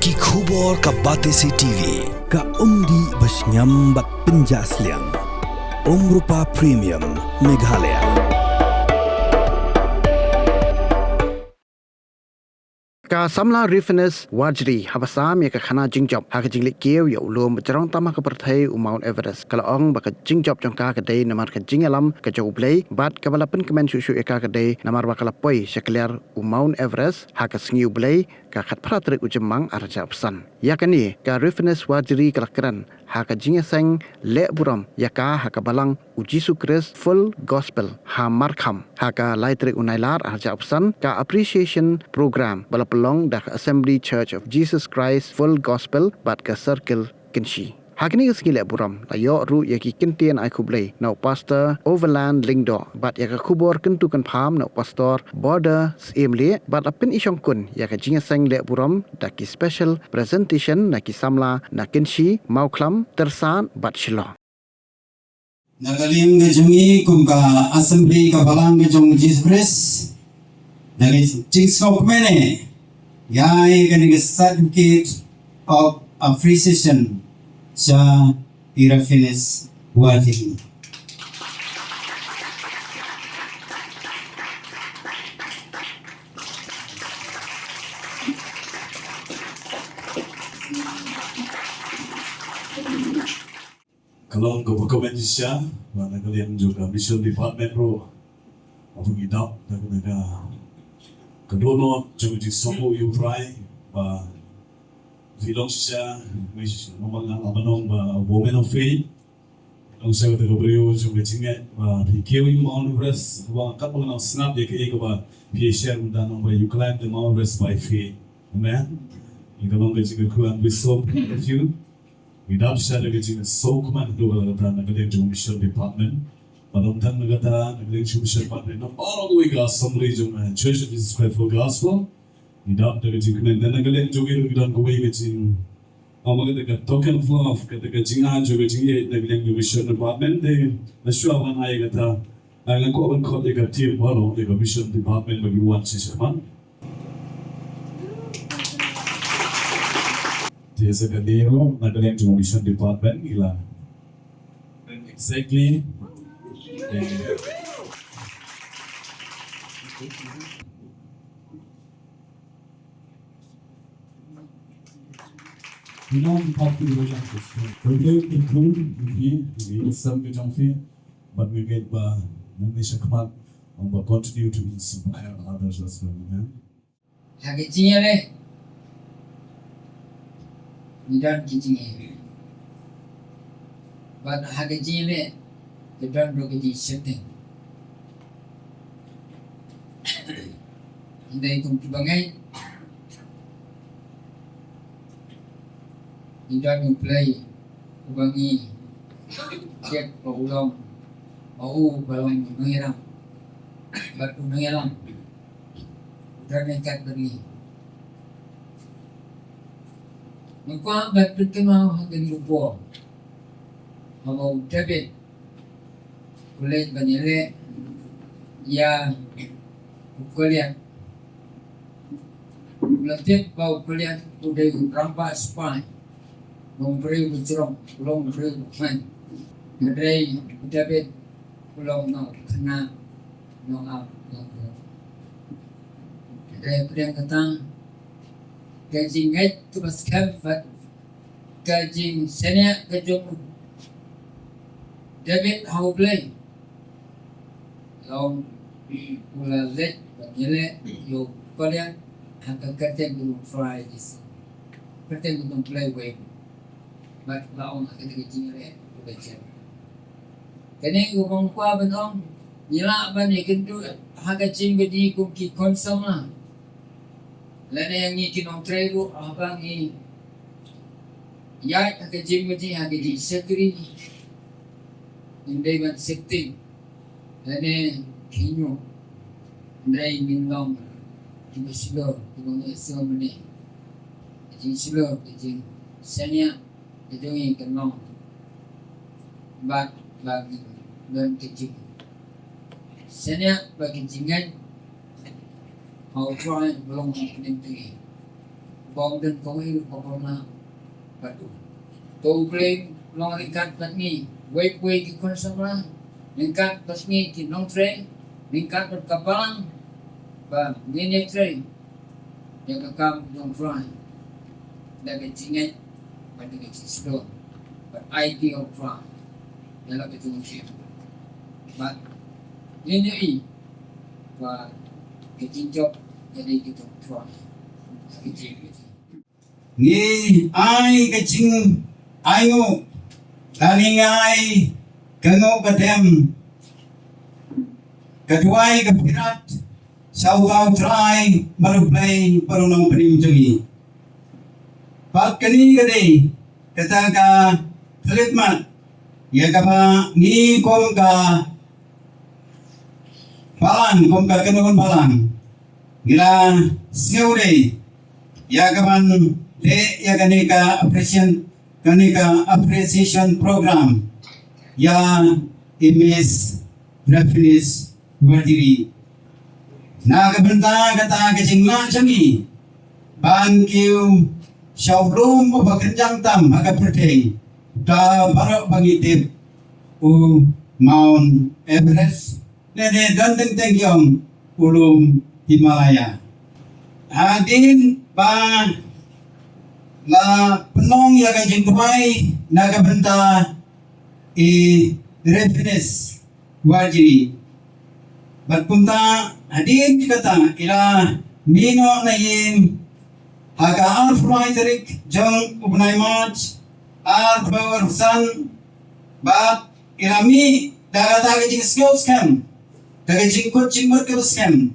Ki khubor ka Batesi TV ka umdi basnyambak penjaslian Rupa Premium Meghalaya. Ka samla refinance wajri habasam ya ka khana jingjob ha ka jingli keu ya ulum bercerong tamah ke Pyrthei Mount Everest kalau ong baka jingjob jongka ka dei namar ka jingalam ka jau Blei bat ka balapan kemen susu ya ka dei namar bakala poi Kliar Mount Everest ha ka Sngi Blei ka khat pratrik ujemang arja pesan ya kani ka refinance wajri kalakran ha ka jingaseng le buram ya ka ha ka balang ujisu Christ full gospel ha markham ha ka laitrik unailar arja pesan ka appreciation program balapelong dak Assembly Church of Jesus Christ full gospel bat ka circle Kynjang. Hakini ke le buram layo ru ya ki kintian ai kublei nau pastor overland lingdo bat ya ka kubor kentu kan pham nau pastor border emle bat apin isong kun ya ka jinga sang le buram dak ki special presentation na ki samla na Kynjang mauklam tersan bat shilo nagaling gajungi kum ka assembly ka balang gajung Jesus Christ nagi jingsok mene yai gani certificate of appreciation sa refinance wajib. Kalau kebukaan Indonesia, mana kalian juga mission department pro, apa kita nak kedua juga di semua Pyrthei, filong siya, mga abanong women of faith, ang siya kata kabriyo juga jingat, hikiyo yung Mount Everest, kapag nang snap dia kaya ba, share mo danong ba you climb the Mount Everest by faith, amen. Ikalong kaya kuan we so proud of you. Without siya kaya so kuman doon kata nagaling yung mission department, padamtan nagata nagaling yung mission department. Na parang uwi ka assembly yung Church of Jesus Christ full gospel. Idap daga jing kenen dan nagalen jogi rugidan ko way gajing amaga daga token of love kata gajingan jogi jing nagalen yung mission department de naswa man ay gata ang ko ban ko daga team baro daga mission department magiwan si Sherman dia sa kadero nagalen yung mission department ila exactly Pinang party walang gusto. Pwede include hindi some kitang fee, but we get ba nang siya kamat ang ba continue to inspire others as well. Hagi jingale, nidan kijinge. But hagi jingale, nidan rogi ji setting. Hindi kung tibangay. Nidan yung Blei, ubangi, cek paulong, mau balong nangiram, batu nangiram, udah nekat beri. Mengkau batu kemau hanggang lupa, mau David, kulit banyak ya, kuliah, kuliah bau kuliah udah rampas spine. Memberi bercerong, pulang beri main. Dari David pulang nak kena nak dari yang kata gaji ngait tu pasal gaji senia gaji David hau Blei long pula let banyele yo kalian Haka kata guru fry this kata guru Blei way but laong akan dijingre baca. Kini umong kwa benong nila ban ikendu haga cing bedi kum ki konsama. Lana yang ni kinong trego abang i ya haga cing bedi haga di sekri indai ban sekti. Lana kinyo indai minong kinyo silo kinong esong mene. Jing silo jing senya Jadi kenal, bagi dan kecil. Senya bagi jingan, mau try belum tinggi. bom dan kau ini pokoknya batu. Tahu Blei long ringkat ni, wake di konsumen, ringkat pas ni di nong tray, ringkat berkapalan, bah ni tray, yang kakam nong fry, dah kecingnya, pada kecing slow, but ID of fry, yang lagi tu mungkin, but ni, bah kecing job jadi kita fry, kecing. Ni ai kecing ayo tani ngai kengo kadem keduai kepirat saudau trai baru Blei baru nong penim jungi pat kani gede kata ka khidmat ya kaba ni kom ka balan kom ka kenon balan gila seure ya kaban le ya kanika appreciation program ya imis refinis wadiri na kabenta kata kecingla changi ban kiu showroom ba Kynjang tam Haka Pyrthei ta barok bangitip u Mount Everest ne danteng tengyong ulum Himalaya hadin ba la penong ya kajing tuai naga benta reference wajiri batpunta hadin kata ila mino na yin Haka arfraiterik jong ubnai march power sun bat ilami daga kajing skills kan kajing coaching workers kan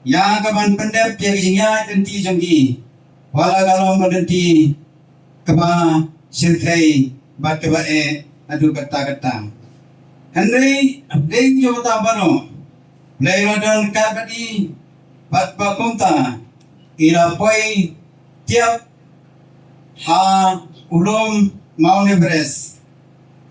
ya kaban pendep ya kajing ya tenti jonggi wala kalau mendenti keba sirkai bat keba adu kata Henry Blei jo tabano Blei rodon kabadi bat bakunta ira poi tiap ha ulum Mount Everest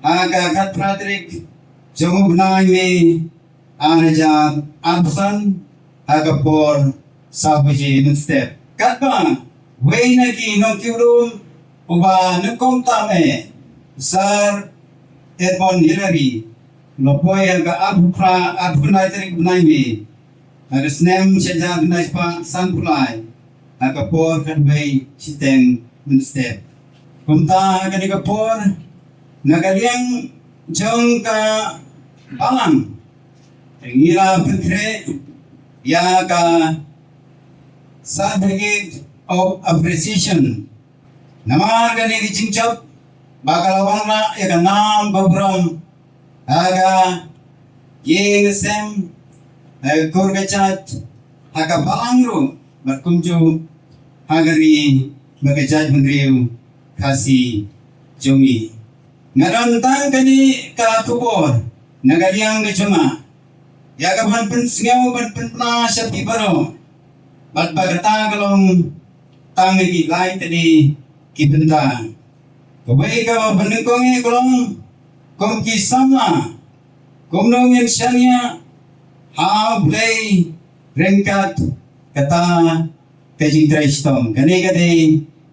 aga kat pratrik jomu bnai anaja absan aga por sabuji instead katba Wei naki nong kiulum uba nukong tame sar Edmond Hillary lopoy aga abunay tarik bunay mi aga snem siya bunay pa sanpulay aga por kanway siteng munstep kumta aga ni kapor nagaliang jong ka balang ngira Pyrthei ya ka sa brigade of appreciation nama gani kicingcap bakalawan na ya nam babram aga yeng sem kurgachat Haka balangru berkunjung hagari bagajat mendriu kasi jongi ngarantang kani ka kubor nagaliang gacuma ya kapan pensingaw ban penpna sapi baro bat bagata kalong tangi lai tadi kibenda kabai ka benengkonge kalong kom kisama kom nongin syanya ha Blei rengkat kata kajing traistom kane kade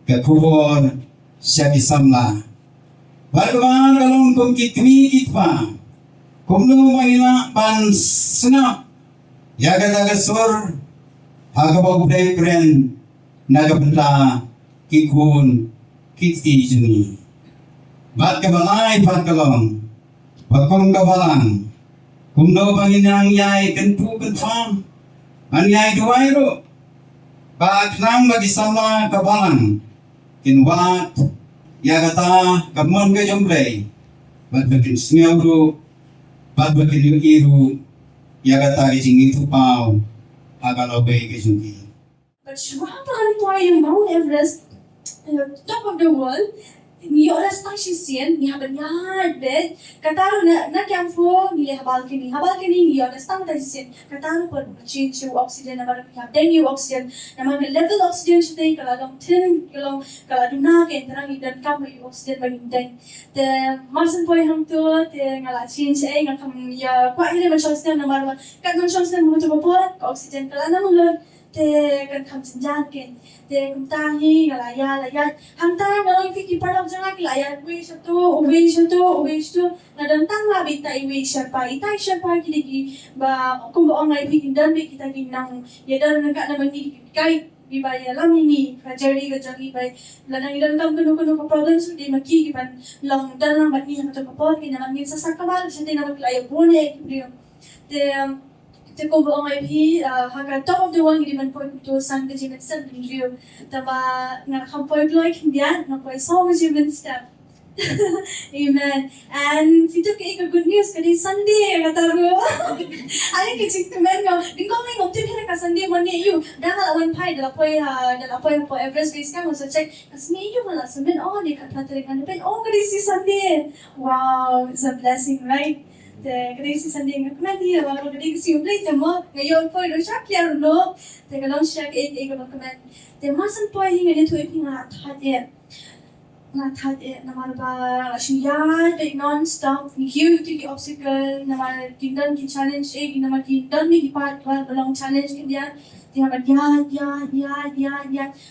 ka kubor sapi samla barban kalong kom kitmi kitpa kom no mangina pan sena ya kata kasur Haka Blei kren naga benda kikun kiti juni bat kabalai bat kalong bakong kabalang kumdo panginang yai kentu kenfam an yai duai ro bat nang bagi sama kabalang kinwat ya kata kamon ke Blei bat bakin singaw ro bat bakin iru ya kata kijing itu pau Haka Blei kijungi. But why you Mount Everest, top of the world, ni oras tang sisian, ni haban yard bed, kataro na kyang fo, ni habal kini ni oras tang sisian, kataro por change yung oxygen na marami have then yung oxygen, na mga level oxygen siya kaladong 10 kalong kaladong na kaya tarang idan ka may oxygen bagindang. The masan po yung to, the ngala change ay ngakam ya kwa ile man siya na marwa, kat nang siya mo to po, oxygen kala na mo te kan kam Kynjang ken te kum tahi galaya hangta ngalong fiki parang jangan galaya we satu nadang tang la bita we siapa ita siapa kini ba kum ba ngai fiki dan be kita ginang ya dan naga na bani kai di baya lam ini kajari kajari bay lanang idan kam kuno ko problems di maki giban long dan lang bani na to kapot kina langin sa sakabal sa tin na galaya bone te ko ba ngai haka top of the one given point to san the jimen san review taba nga kampoy like India na ko so much even step amen and fito ke good news kadi Sunday kataro ay ke chikmen ngo dingko me ngoptin hera ka Sunday morning you dala one pai dala poi po Everest base ka mo so check asmi you mala sumen oh ni ka patri kan pen oh kadi si Sunday wow it's a blessing right te kadi si Sunday nga kmati wa ro kadi si Blei te mo ngayon po ro siya Kliar no te kalong siya ke ko comment te masan po hinga ni tu ipinga Nathat namal ba siya de non-stop hiu ti obstacle namal kindan ki challenge namal kindan mi part long challenge India ti namal ya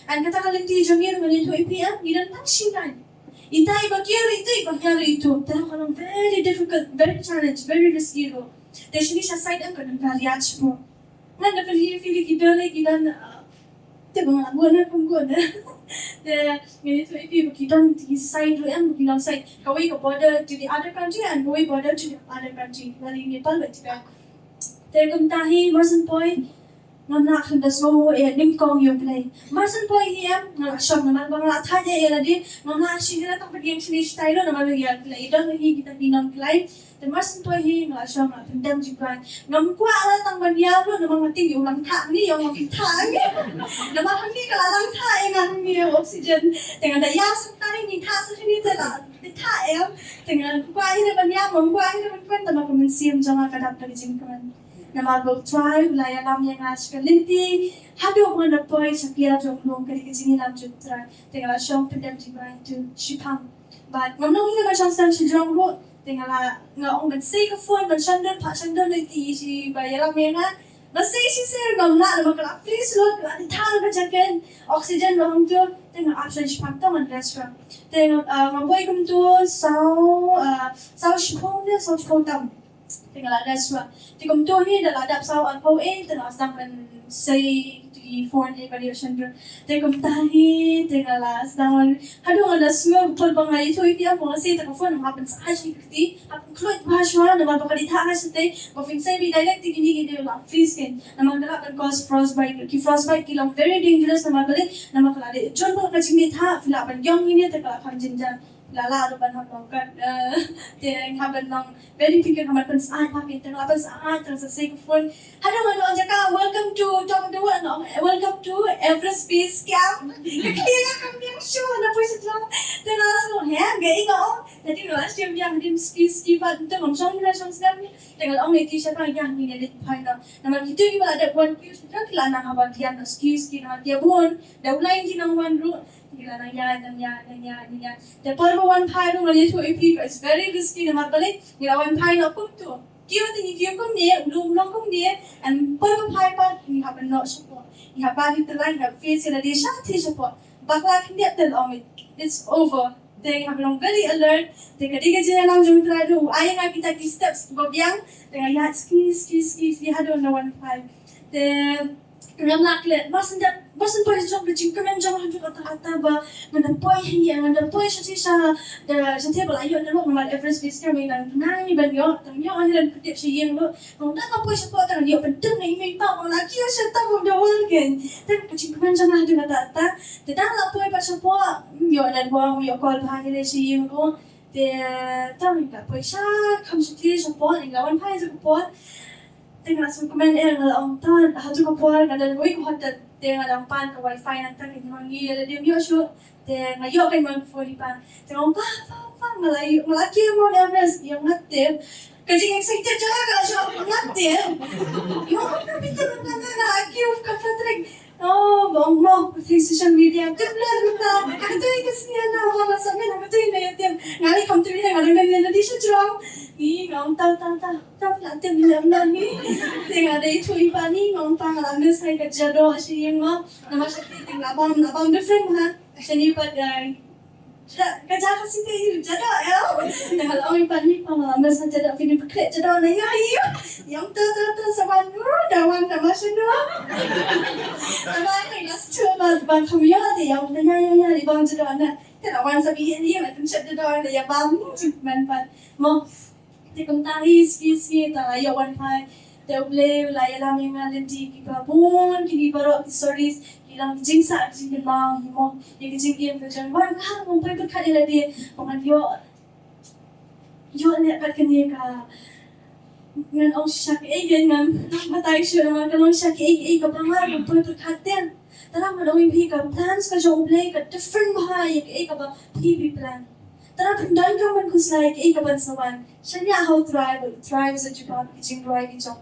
and kata kalian ti jangir ngalin to IPM gidan tak sinan itai bakiri itu tara kalong very difficult very challenge very risky ro te shini siya side ang kanang kariach mo na dapat feel gidan te mga buwan na the minute if you don't decide to and you side kawai ka border to the other country and kawai border to the other country wali Nepal ba tiba te kum tahi marsan point ngana kan da so ning kong yung Blei marsan point hiam ngala shop naman bang la tha je di ngana shira ta paging shini style naman ya Blei don hi kita binom Blei the marsan point hi ngala shop na pendam juga ngam kwa ala tang ban ya lo namang mating yung lang tha ni yung mang tha ni namang hang ni kala lang tha ngang ni oxygen dengan da ya santari ni tha sa ni ta la tha em dengan kwa hi ban ya mong kwa hi ban kan ta ma ko siam jama kadap ka jing kaman namal bo try laya lam yang ash kalinti hado mana boy sakya jok long kali kejing lam jutra tengala shop pendam jibai to shipam but ngomong ni macam san sejong lo tengala ngong ban say ka phone ban shandon pa shandon ti si bayalam yang masay si sir ngomla na makala please lo ati thang ka jaken oxygen lo hang to tengah option shipam ta man restaurant tengah ngaboy kum to sao shipom tam tinggal ada suat. Tikum tu ni dah ladap saw atau tengah sedang say di foreign evaluation tu. Tikum tahi tinggal sedang hadung ada semua betul bangai itu dia pun say tengah phone apa sahaja kita apa keluar bahasa nama bakal ditanya sete. Mungkin saya bi direct tinggi dia lah freeze kan. Nama dah akan cause frostbite. Frostbite kilang very dangerous nama balik. Nama kalau ada john bakal cimit ha. Filap yang ini terkala akan jenjang. Lala ada banyak banget, yang haben nong very pikir hamar pun saat pakai tengah apa saat terus saya phone. Ada mana orang cakap welcome to top the world, welcome to Everest Base Camp. Kaya kami yang show na pun sedang tengah langsung ya, gaya ingat. Jadi last time yang dim ski pad tengah macam ni sedang tengah orang itu siapa yang ni ada final. Nama kita juga ada one piece sudah kelana haban dia nak ski nama dia pun dah ulai di nang one route. Gila nanya. The part one pie no mali to IP is very risky na mabalik. Gila one pie no kum to. Kiyo kum niya, ulong kum niya, and part pie pa ni happen not support. Ni happen the line have face in a dish support. Bakla hindi at the it's over. They have long very alert. They can dig a lang jung try to. I am kita ki steps gobyang. They are ski. They had on one pie. The Ramlaklet, basan poi jom bejing kemen jom hantu kata ba ngada poi hiang ngada poi sa table ayo na lo ngamal Everest Base Camp nang nai ban yo tang yo an kutip si yang lo ngada ka poi sa po tang yo penting ngai mai pa ngala kio sa ta mo da wal gen tan bejing kemen jom hantu kata te tang la poi pa sa po yo dan bo yo kol pa ni si yang ko te tang ka poi sa kam sa ti sa po ngai lawan pa sa po tengah langsung komen orang tan hatu kapal kada wei ko hatta tengah dampan ke wifi nang tan ni mangi ada dia yo shoot tengah yo kan man phone pa tengah pa malaki mo Everest yang ngate kajing excited jaga ka show ngate yo kan bitan na akiu ka patrek oh bong mo sa social media tabler kita katoy kasi na wala sa men katoy na yatim ngali come to me ngali na di siya drunk Ý ngóng tao là tiền làm lần ní. Tiền ở đây chui pa ní ngóng tao là nước say cả giờ đó chị em ngó. Nama sakit tiền là bom different ha. Saya ni pada kerja kasih tu jadi ya. Dah kalau orang pani pengalaman saja dah film kerja jadi ni ya. Yang tu sewan dawan nama semua. Dawan ni las cuma bang kami ada yang ya di bang jadi na. Tidak wan sabi ni macam jadi ya bang cuma pan. Mo tikam tahi ski tak ya wan pai. Teu Blei lai lam yang nanti kita pun kini baru stories ilang jingsa jing lang mo yang jing game kerja wan ha mo pai berkat dia dia paman yo ne kat kini ka ngan ong syak ngan matai sure ma kan ong syak ka pamar mo pai berkat den tara ma dong pi ka plans ka jo Blei ka different bahai ka ba pi plan tara pindan ka man kuslai ka ban sawan shanya how thrive sa jupan jing roi ki job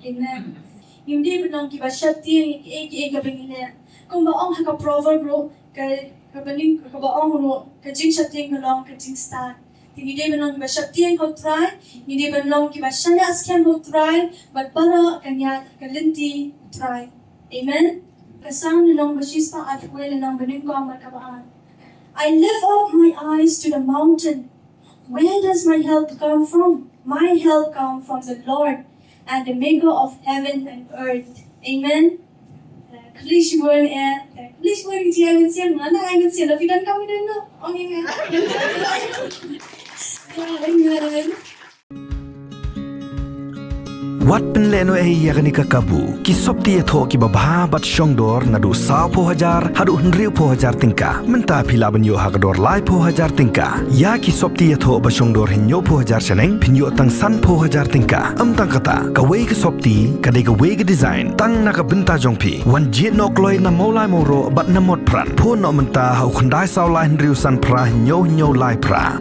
amen yung di benong ki ba shati ka bingile kung ba ong haka proverb ro ka baling ka ba ong ro ka jing shati ngalong ka jing start hindi di benong ki ba shati ko try hindi benong ki ba shanya asken ko try but para kanya kalinti try amen kasang nilong ba shispa at wala nang bening ko ang makabaan. I lift up my eyes to the mountain. Where does my help come from? My help comes from the Lord and the maker of heaven and earth. Amen. Please word dia mention mana I mention tapi dan kami dan no. Amen. Amen. Wat penleno yakni kakabu ki sopti etho ki babha bat shongdor nadu sa po hajar hadu hnriu po hajar tingka menta phila banyo hagador lai po hajar tingka ya ki sopti etho ba shongdor hinyo po hajar chaneng phinyo tang san po hajar tingka tang kata ka wei ki sopti ka de ka wei ki design tang na ka binta jongphi wan jit nok loi na molai moro bat na mot pran pho no menta hau khandai saw lai hnriu san pra hinyo lai pra